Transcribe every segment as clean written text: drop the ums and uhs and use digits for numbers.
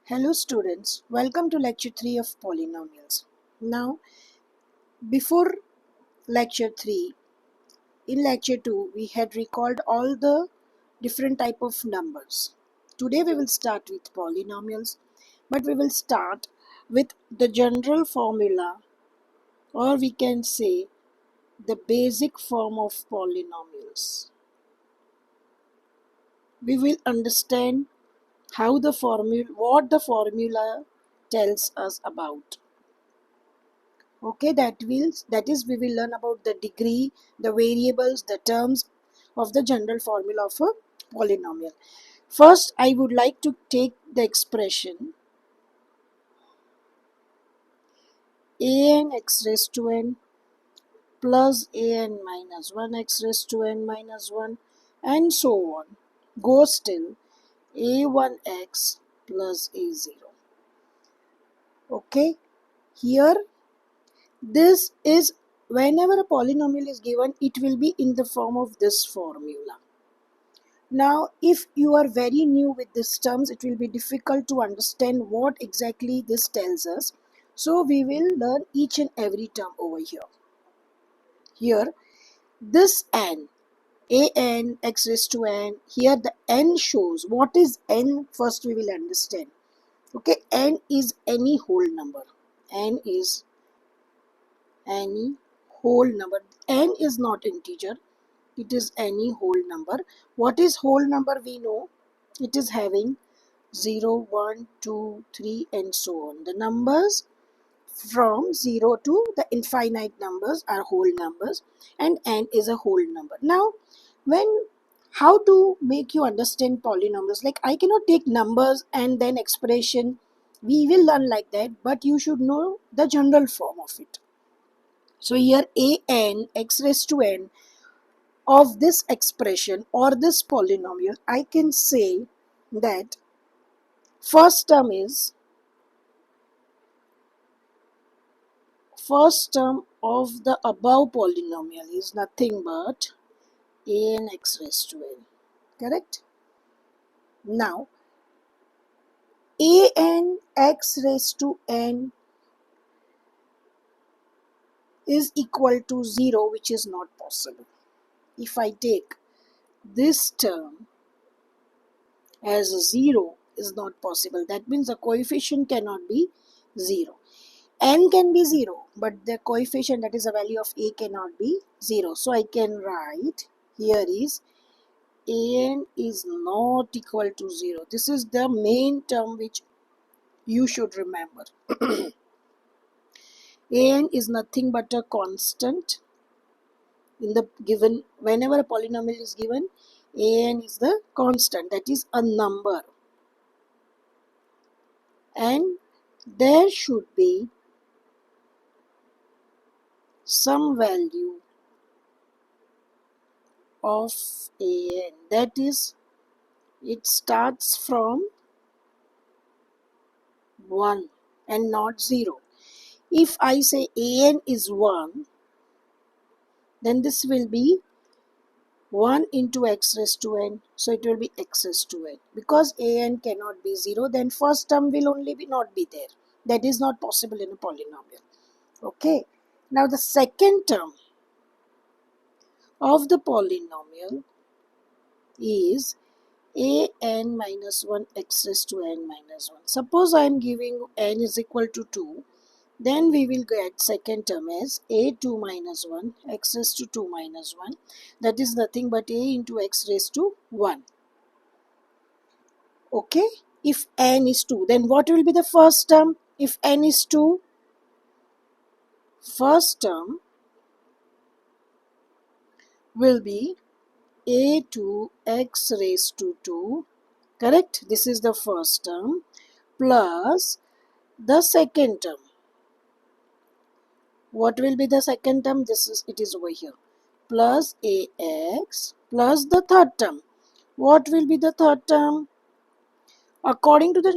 Hello students, welcome to lecture 3 of polynomials. Now, before lecture 3, in lecture 2, we had recalled all the different type of numbers. Today we will start with polynomials, but we will start with the general formula, or we can say the basic form of polynomials. We will understand what the formula tells us about. Okay, that is we will learn about the degree, the variables, the terms of the general formula of a polynomial. First, I would like to take the expression an x raised to n plus an minus 1 x raised to n minus 1 and so on goes till a1x plus a0. Okay, here this is whenever a polynomial is given, it will be in the form of this formula. Now, if you are very new with these terms, it will be difficult to understand what exactly this tells us. So, we will learn each and every term over here. Here, this n, an, x raised to n, here the n shows. What is n? First, we will understand. Okay, n is any whole number. N is any whole number. N is not integer. It is any whole number. What is whole number? We know it is having 0, 1, 2, 3 and so on. The numbers from 0 to the infinite numbers are whole numbers, and n is a whole number. Now, how to make you understand polynomials? Like, I cannot take numbers and then expression. We will learn like that, but you should know the general form of it. So here an x raised to n of this expression or this polynomial, I can say that first term of the above polynomial is nothing but an x raised to n. Correct? Now, an x raised to n is equal to 0, which is not possible. If I take this term as 0, is not possible. That means the coefficient cannot be 0. N can be 0, but the coefficient, that is the value of a, cannot be 0. So I can write here is an is not equal to 0. This is the main term which you should remember. An is nothing but a constant in the given, whenever a polynomial is given, an is the constant, that is a number, and there should be some value of an, that is it starts from 1 and not 0. If I say an is 1, then this will be 1 into x raised to n, so it will be x raised to n. Because an cannot be 0, then first term will only be not be there. That is not possible in a polynomial. Okay, now the second term of the polynomial is an minus 1 x raised to n minus 1. Suppose I am giving n is equal to 2, then we will get second term as a2 minus 1 x raised to 2 minus 1. That is nothing but a into x raised to 1. Okay, if n is 2, then what will be the first term? If n is 2, first term will be a2 x raised to 2. Correct? This is the first term plus the second term. What will be the second term? It is over here. Plus ax plus the third term. What will be the third term? According to the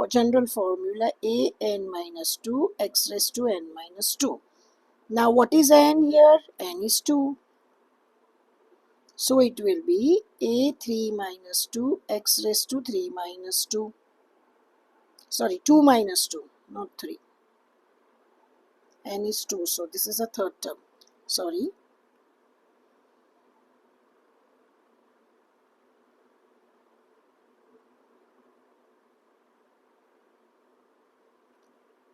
general formula, an minus 2 x raised to n minus 2. Now what is n here? N is 2. So it will be a3 minus 2 x raised to 3 minus 2. sorry, 2 minus 2, not 3. N is 2, so this is a third term. Sorry.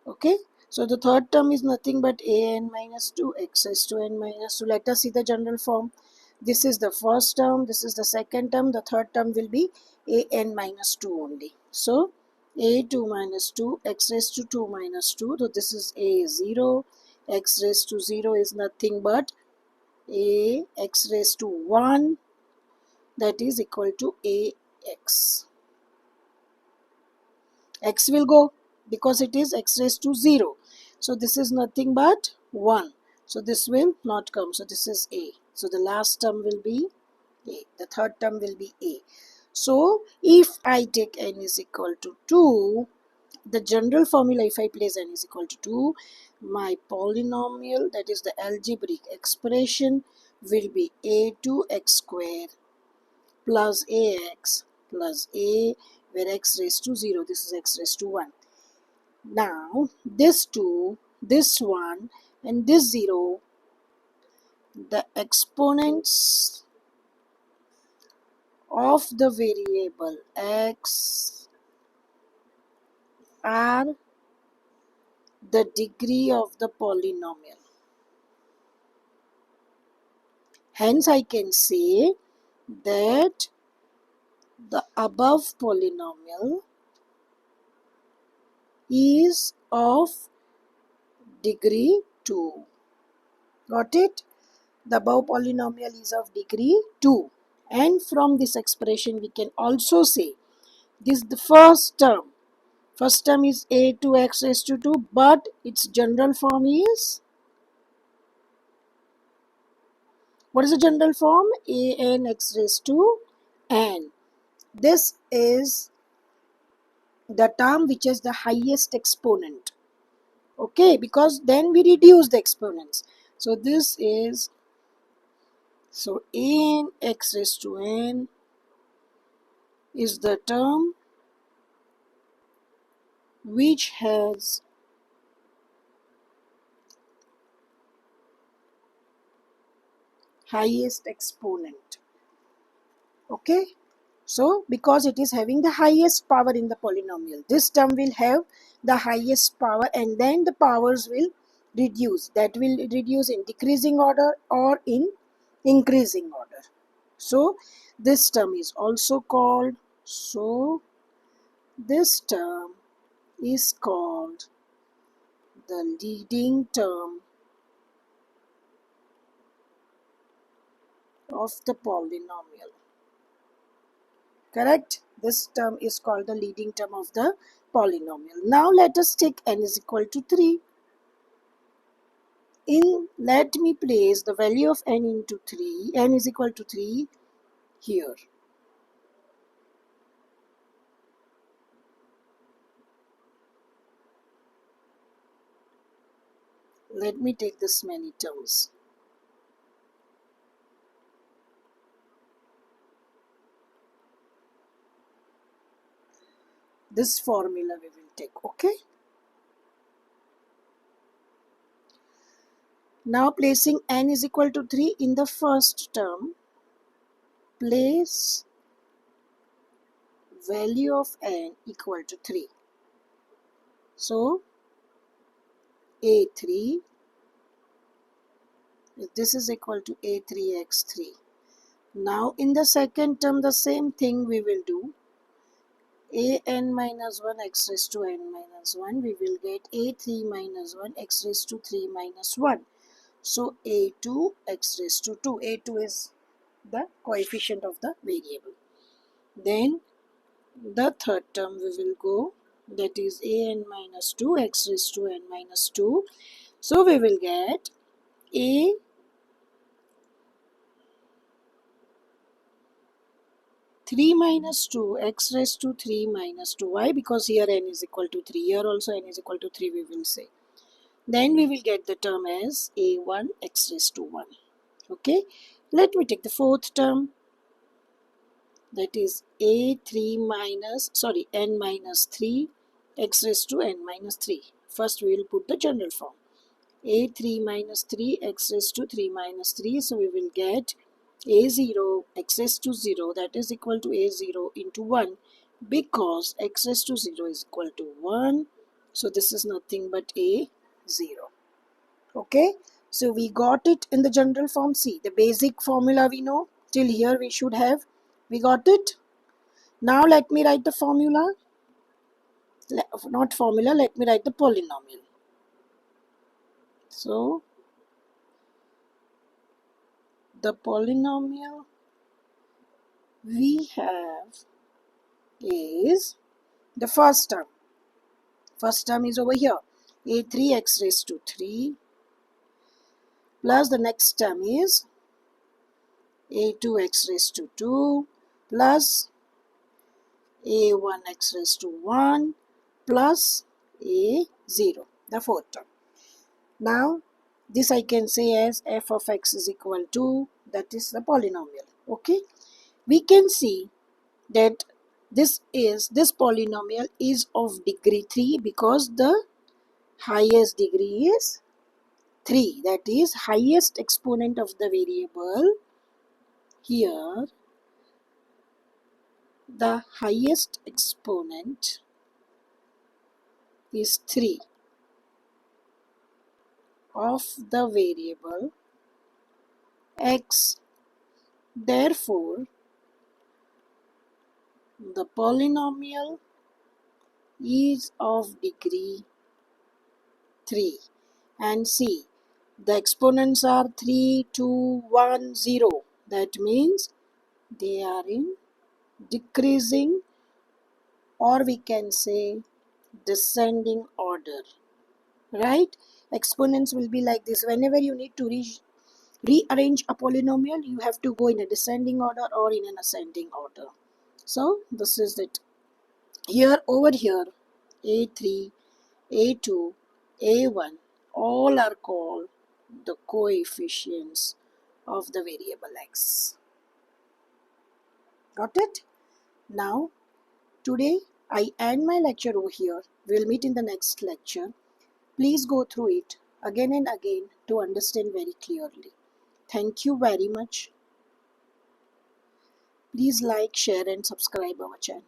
Okay, so the third term is nothing but an minus 2 x raised to n minus 2. Let us see the general form. This is the first term, this is the second term, the third term will be an minus 2 only. So a2 minus 2 x raised to 2 minus 2. So this is a0. X raised to 0 is nothing but a x raised to 1, that is equal to ax. X will go because it is x raised to 0. So this is nothing but 1. So this will not come. So this is a. So the last term will be a. The third term will be a. So if I take n is equal to 2, the general formula, if I place n is equal to 2, my polynomial, that is the algebraic expression, will be a2x square plus ax plus a, where x raised to 0, this is x raised to 1. Now this 2, this 1 and this 0, the exponents of the variable x are the degree of the polynomial. Hence I can say that the above polynomial is of degree 2. Got it? The above polynomial is of degree 2. And from this expression we can also say this is the first term. First term is a2x raised to 2, but its general form is, what is the general form? An x raised to n. This is the term which is the highest exponent. Okay, because then we reduce the exponents. So this is, so an x raised to n is the term which has highest exponent. Okay, so because it is having the highest power in the polynomial, this term will have the highest power, and then the powers will reduce. That will reduce in decreasing order or in increasing order. So this term is also called, so this term is called the leading term of the polynomial. Correct? This term is called the leading term of the polynomial. Now let us take n is equal to 3. Let me place the value of n into 3. N is equal to 3 here. Let me take this many terms. This formula we will take, okay? Now placing n is equal to 3 in the first term, place value of n equal to 3. So a3, this is equal to a3x3. Now in the second term the same thing we will do. an minus 1 x raised to n minus 1, we will get a3 minus 1 x raised to 3 minus 1. So a2 x raised to 2. a2 is the coefficient of the variable. Then the third term we will go, that is an minus 2 x raised to n minus 2. So we will get a 3 minus 2 x raised to 3 minus 2. Why? Because here n is equal to 3. Here also n is equal to 3 we will say. Then we will get the term as a1 x raised to 1. Okay. Let me take the fourth term. That is a3 minus, sorry, n minus 3 x raised to n minus 3. First we will put the general form. A3 minus 3 x raised to 3 minus 3. So we will get A0 x raised to 0, that is equal to A0 into 1, because x raised to 0 is equal to 1. So this is nothing but A0. Okay, so we got it in the general form. See, the basic formula we know. Till here we should have. We got it. Now let me write the formula. Not formula, let me write the polynomial. So the polynomial we have is the first term. First term is over here. A3 x raised to 3 plus the next term is A2 x raised to 2 plus A1 x raised to 1 plus A0, the fourth term. Now this I can say as f of x is equal to, that is the polynomial. Okay, we can see that this polynomial is of degree 3 because the highest degree is 3, that is highest exponent of the variable. Here the highest exponent is 3 of the variable x. Therefore the polynomial is of degree 3. And see, the exponents are 3, 2, 1, 0. That means they are in decreasing, or we can say descending order. Right? Exponents will be like this. Whenever you need to rearrange a polynomial, you have to go in a descending order or in an ascending order. So this is it. Here, over here, A3, A2, A1, all are called the coefficients of the variable x. Got it? Now, today I end my lecture over here. We'll meet in the next lecture. Please go through it again and again to understand very clearly. Thank you very much. Please like, share and subscribe our channel.